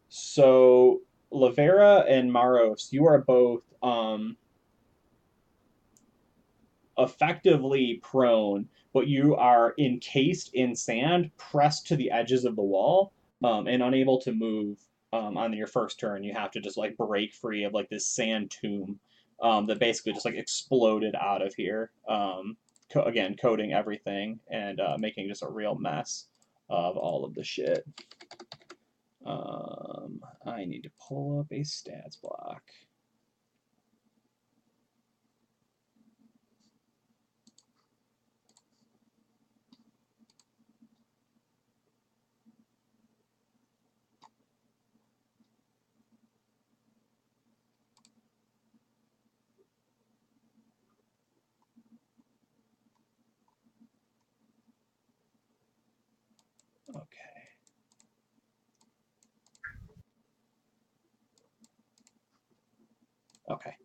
So Lavera and Maros, you are both effectively prone, but you are encased in sand, pressed to the edges of the wall, and unable to move on your first turn. You have to just like break free of like this sand tomb that basically just like exploded out of here. Again, coating everything and making just a real mess of all of the shit. I need to pull up a stats block. Okay. Okay.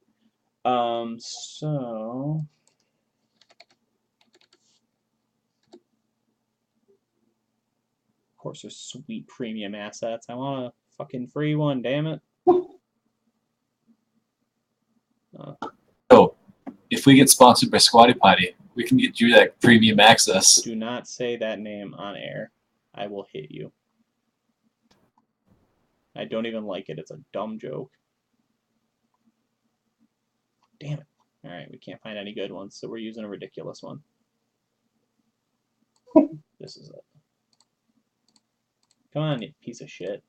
So of course there's sweet premium assets. I want a fucking free one, damn it. So, if we get sponsored by Squatty Potty, we can get you that premium access. Do not say that name on air. I will hit you. I don't even like it. It's a dumb joke. Damn it. Alright, we can't find any good ones, so we're using a ridiculous one. This is it. Come on, you piece of shit.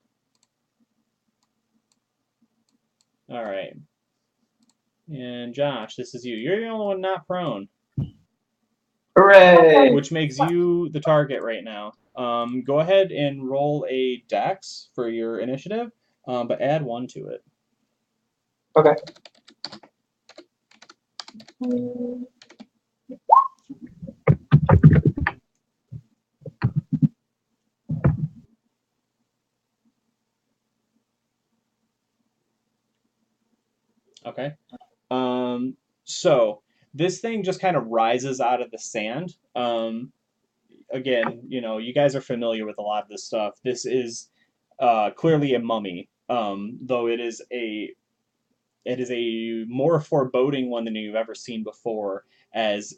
Alright. And Josh, this is you. You're the only one not prone. Hooray! Which makes you the target right now. Go ahead and roll a dex for your initiative, but add 1 to it. Okay. Okay. So this thing just kind of rises out of the sand. Again, you know, you guys are familiar with a lot of this stuff. This is clearly a mummy, though it is a more foreboding one than you've ever seen before, as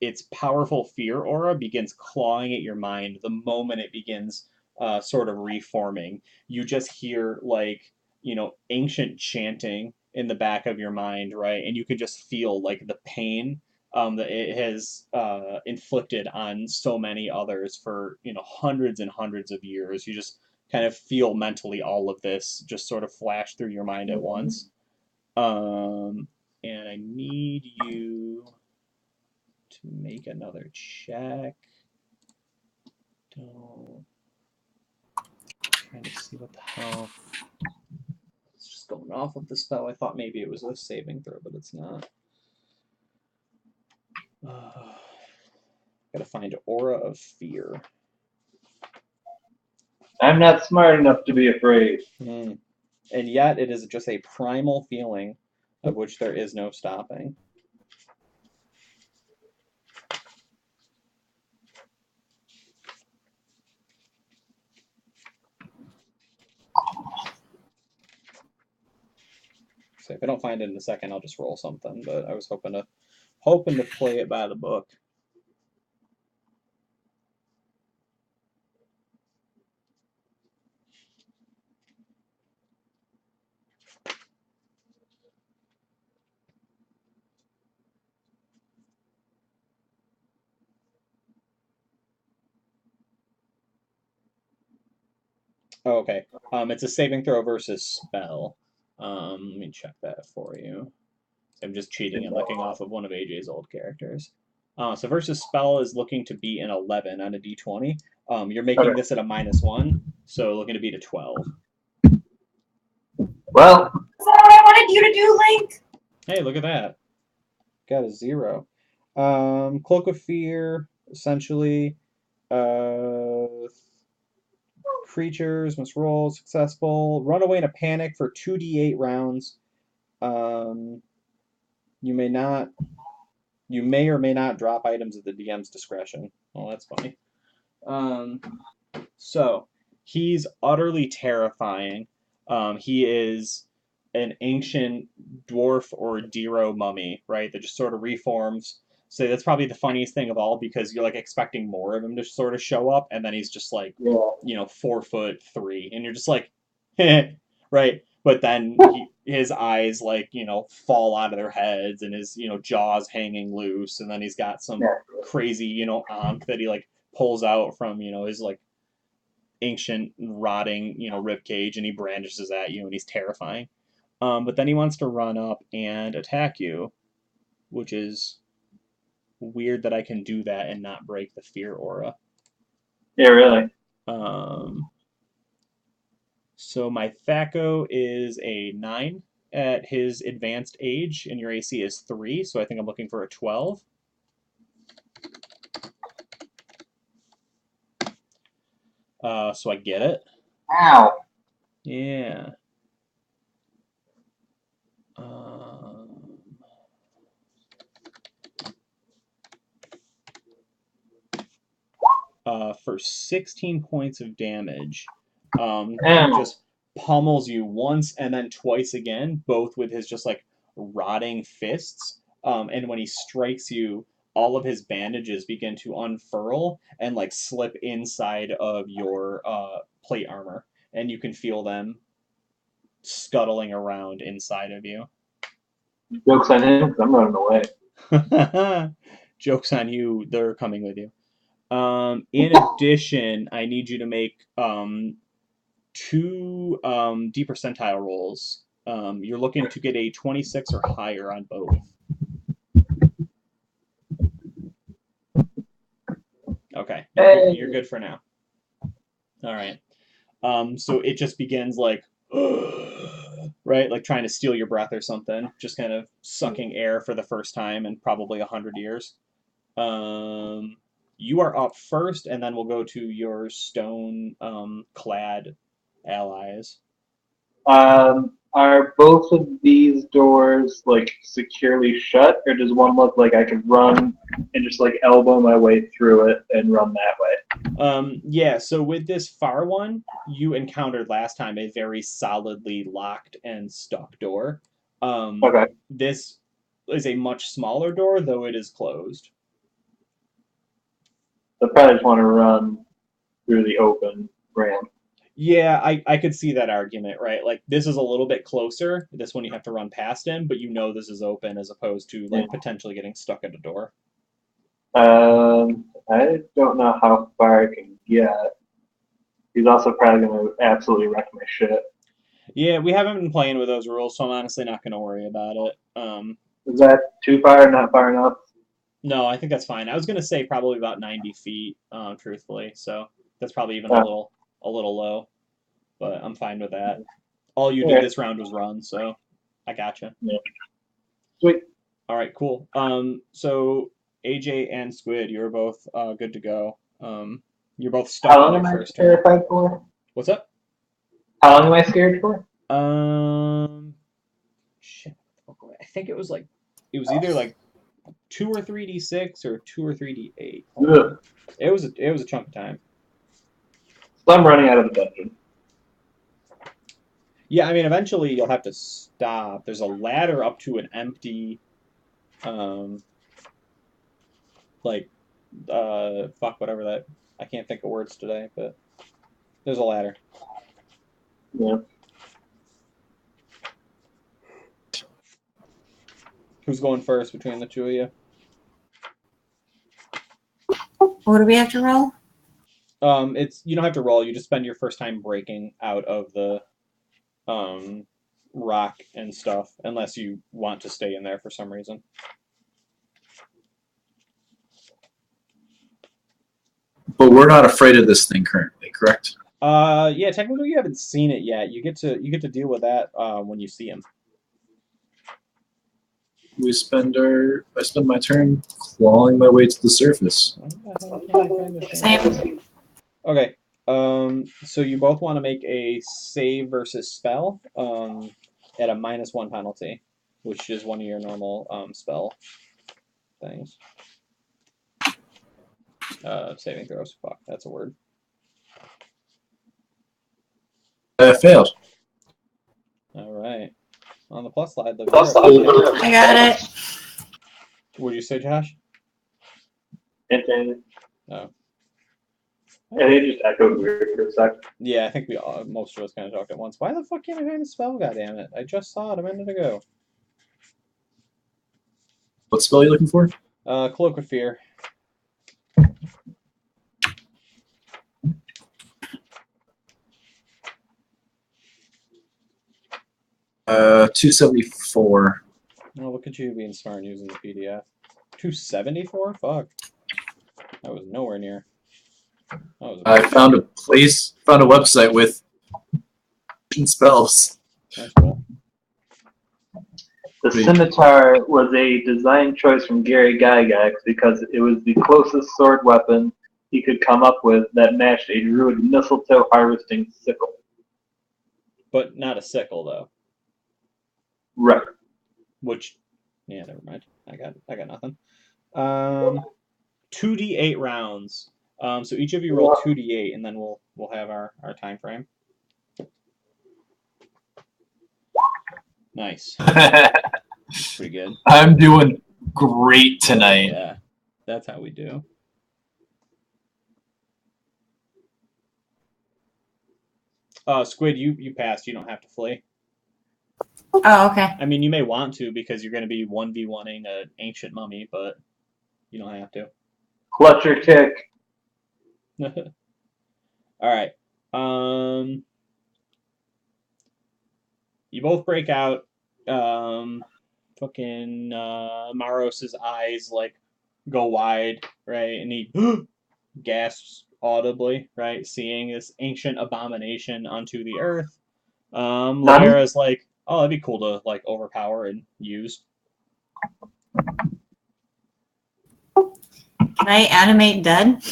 its powerful fear aura begins clawing at your mind the moment it begins sort of reforming. You just hear like, you know, ancient chanting in the back of your mind, right? And you can just feel like the pain that it has inflicted on so many others for, you know, hundreds and hundreds of years. You just kind of feel mentally all of this just sort of flash through your mind at once. And I need you to make another check. Don't. Trying to see what the hell. It's just going off of the spell. I thought maybe it was a saving throw, but it's not. Gotta find Aura of Fear. I'm not smart enough to be afraid. And yet it is just a primal feeling of which there is no stopping. So if I don't find it in a second, I'll just roll something. But I was hoping to play it by the book. Oh, okay. It's a saving throw versus spell. Let me check that for you. I'm just cheating and looking off of one of AJ's old characters. So versus spell is looking to beat an 11 on a d20. You're making this at a -1, so looking to beat a 12. Well, Is that what I wanted you to do, Link? Hey, look at that. Got a 0. Cloak of Fear, essentially. Creatures must roll successful. Run away in a panic for 2d8 rounds. You may or may not drop items at the DM's discretion. Well, that's funny. So he's utterly terrifying. He is an ancient dwarf or Dero mummy, right? That just sort of reforms. So that's probably the funniest thing of all, because you're like expecting more of him to sort of show up, and then he's just like, 4'3", and you're just like, right? But then his eyes like fall out of their heads, and his jaws hanging loose, and then he's got some crazy ankh that he like pulls out from his like ancient rotting rib cage, and he brandishes at you, and he's terrifying. But then he wants to run up and attack you, which is weird that I can do that and not break the fear aura. Yeah, really. So my Thaco is a 9 at his advanced age, and your AC is 3, so I think I'm looking for a 12. So I get it. Ow. Yeah. For 16 points of damage, he just pummels you once and then twice again, both with his just like rotting fists. And when he strikes you, all of his bandages begin to unfurl and like slip inside of your plate armor, and you can feel them scuttling around inside of you. Joke's on him, 'cause I'm running away. Joke's on you, they're coming with you. In addition, I need you to make 2 D percentile rolls. You're looking to get a 26 or higher on both. Okay, you're good for now. All right. So it just begins like, right, like trying to steal your breath or something, just kind of sucking air for the first time in probably 100 years. You are up first, and then we'll go to your stone clad allies. Are both of these doors like securely shut, or does one look like I can run and just like elbow my way through it and run that way? Yeah, so with this far one, you encountered last time a very solidly locked and stuck door. Okay. This is a much smaller door, though it is closed. So I probably just want to run through the open ramp. Yeah, I could see that argument, right? Like, this is a little bit closer. This one you have to run past him, but this is open as opposed to, like, potentially getting stuck at a door. I don't know how far I can get. He's also probably going to absolutely wreck my shit. Yeah, we haven't been playing with those rules, so I'm honestly not going to worry about it. Is that too far? Not far enough? No, I think that's fine. I was going to say probably about 90 feet, truthfully, so that's probably even a little low, but I'm fine with that. All you did this round was run, so I gotcha. Yeah. Sweet. All right, cool. So AJ and Squid, you're both good to go. You're both stuck. How long am I terrified for? What's up? How long am I scared for? Shit. I think it was either like 2 or 3d6 or 2 or 3d8. It was a chunk of time. So I'm running out of the dungeon. Yeah, I mean, eventually you'll have to stop. There's a ladder up to an empty, like, fuck, whatever that. I can't think of words today, but there's a ladder. Yeah. Who's going first between the two of you? What do we have to roll? It's you don't have to roll. You just spend your first time breaking out of the rock and stuff, unless you want to stay in there for some reason. But we're not afraid of this thing currently, correct? Yeah, technically you haven't seen it yet. You get to deal with that when you see him. I spend my turn clawing my way to the surface. Same. Okay. So you both want to make a save versus spell at a -1 penalty, which is one of your normal spell things. Saving throws. Fuck, that's a word. I failed. All right. On the plus side, the I got it. What did you say, Josh? And Oh. and it just echoed weird for a sec. Yeah, I think most of us kind of talked at once. Why the fuck can't I find a spell? Goddammit! I just saw it a minute ago. What spell are you looking for? Cloak of Fear. Uh, 274. Oh, look at you being smart and using the PDF. 274? Fuck. That was nowhere near. I found a website with spells. That's cool. The scimitar was a design choice from Gary Gygax because it was the closest sword weapon he could come up with that matched a druid mistletoe harvesting sickle. But not a sickle though. Right. Which, yeah, never mind. I got nothing. 2d8 rounds. So each of you roll 2d8, and then we'll have our time frame. Nice. Pretty good. I'm doing great tonight. Yeah, that's how we do. Squid, you passed. You don't have to flee. Oh, okay. I mean, you may want to because you're going to be 1v1ing an ancient mummy, but you don't have to. Clutch or kick. All right. You both break out. Fucking Maros's eyes like go wide, right? And he gasps audibly, right? Seeing this ancient abomination onto the earth. Lavera's like, oh, that'd be cool to like overpower and use. Can I animate dead?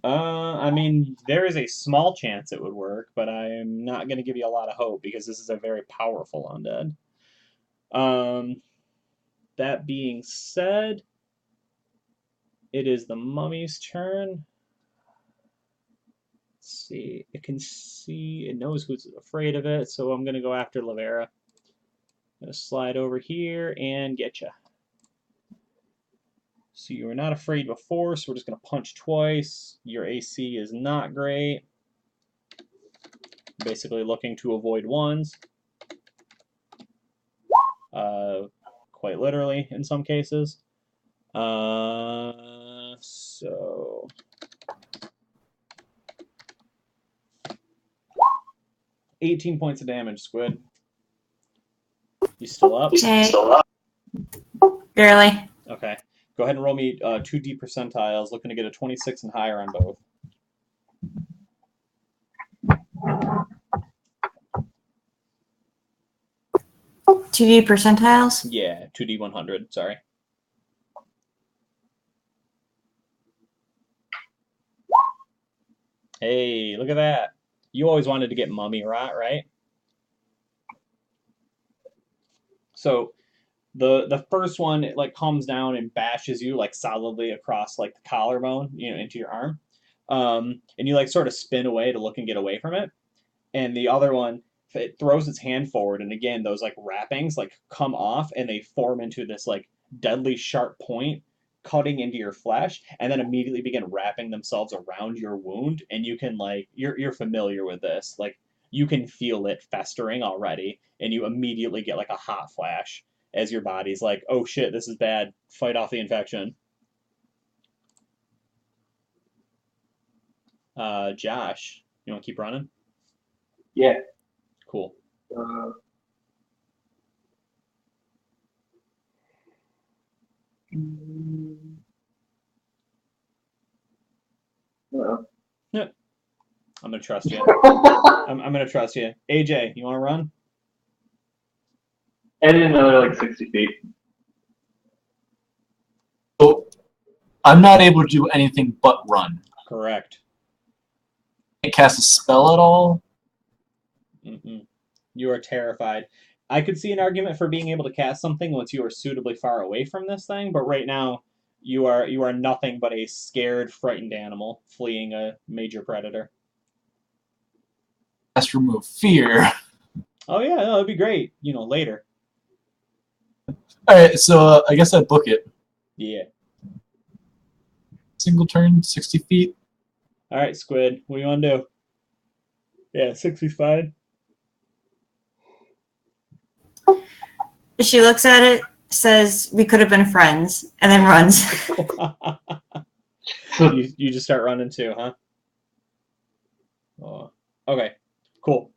I mean, there is a small chance it would work, but I'm not going to give you a lot of hope because this is a very powerful undead. That being said, it is the mummy's turn. Let's see. It can see, it knows who's afraid of it, so I'm going to go after Lavera. I'm going to slide over here and get you. So you were not afraid before, so we're just going to punch twice. Your AC is not great. Basically looking to avoid ones. Quite literally in some cases. So 18 points of damage, Squid. You still up? Okay. Barely. Okay. Go ahead and roll me 2D percentiles, looking to get a 26 and higher on both. 2D percentiles? Yeah, 2D 100, sorry. Hey, look at that. You always wanted to get mummy rot, right? So the first one, it like comes down and bashes you like solidly across like the collarbone, into your arm. And you like sort of spin away to look and get away from it. And the other one it throws its hand forward, and again, those like wrappings like come off, and they form into this like deadly sharp point, cutting into your flesh, and then immediately begin wrapping themselves around your wound. And you can like you're familiar with this, like you can feel it festering already, and you immediately get like a hot flash as your body's like, oh shit, this is bad. Fight off the infection. Josh, you want to keep running? Yeah. Cool. Yeah. I'm gonna trust you. I'm gonna trust you. AJ, you want to run? And another like 60 feet. So I'm not able to do anything but run. Correct. Can't cast a spell at all. Mm-mm. You are terrified. I could see an argument for being able to cast something once you are suitably far away from this thing, but right now you are nothing but a scared, frightened animal fleeing a major predator. Cast remove fear. Oh yeah, no, it'd be great. You know, later. All right, so I guess I book it. Yeah. Single turn, 60 feet. All right, Squid. What do you want to do? Yeah, 60's fine. She looks at it, says, "We could have been friends," and then runs. you just start running too, huh? Oh, okay, cool.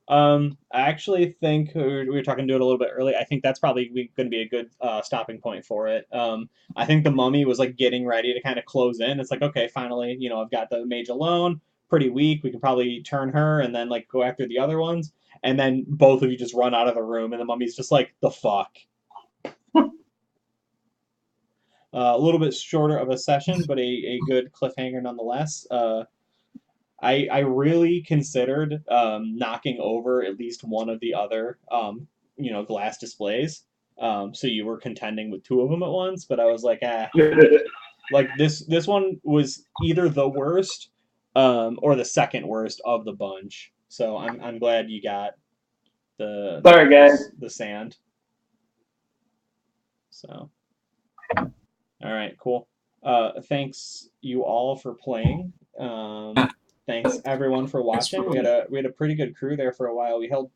I actually think we were talking to it a little bit early. I think that's probably going to be a good stopping point for it. I think the mummy was like getting ready to kind of close in. It's like, okay, finally, you know, I've got the mage alone, pretty weak. We can probably turn her and then like go after the other ones. And then both of you just run out of the room, and the mummy's just like, the fuck. A little bit shorter of a session, but a good cliffhanger nonetheless. I really considered knocking over at least one of the other glass displays. So you were contending with two of them at once, but I was like, like this one was either the worst or the second worst of the bunch. So I'm glad you got Sorry, guys. the sand. So all right, cool. Thanks you all for playing. Thanks everyone for watching. We had a pretty good crew there for a while. We held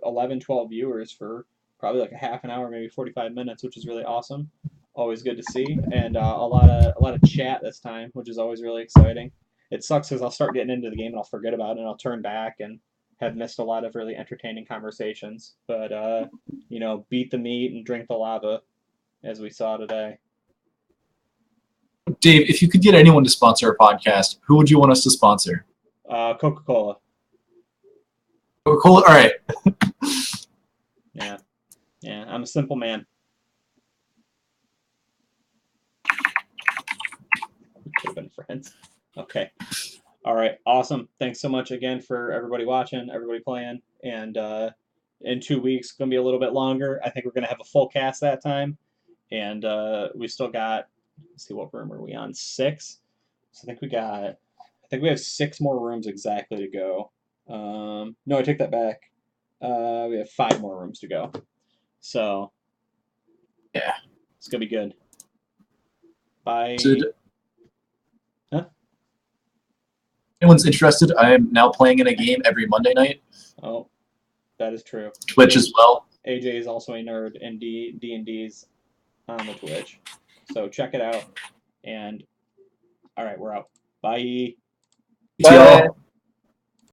11, 12 viewers for probably like a half an hour, maybe 45 minutes, which is really awesome. Always good to see, and a lot of chat this time, which is always really exciting. It sucks because I'll start getting into the game and I'll forget about it, and I'll turn back and have missed a lot of really entertaining conversations. But beat the meat and drink the lava, as we saw today. Dave, if you could get anyone to sponsor a podcast, who would you want us to sponsor? Coca-Cola. Coca-Cola? All right. Yeah, I'm a simple man. We could have been friends. Okay. All right. Awesome. Thanks so much again for everybody watching, everybody playing. And in 2 weeks, going to be a little bit longer. I think we're going to have a full cast that time. And we still got, let's see, what room are we on? 6. So I think we have 6 more rooms exactly to go. No, I take that back. We have 5 more rooms to go. So yeah, it's going to be good. Bye. Huh? Anyone's interested, I am now playing in a game every Monday night. Oh, that is true. Twitch as well. AJ is also a nerd, and D&D's on the Twitch. So check it out. And all right, we're out. Bye. Bye.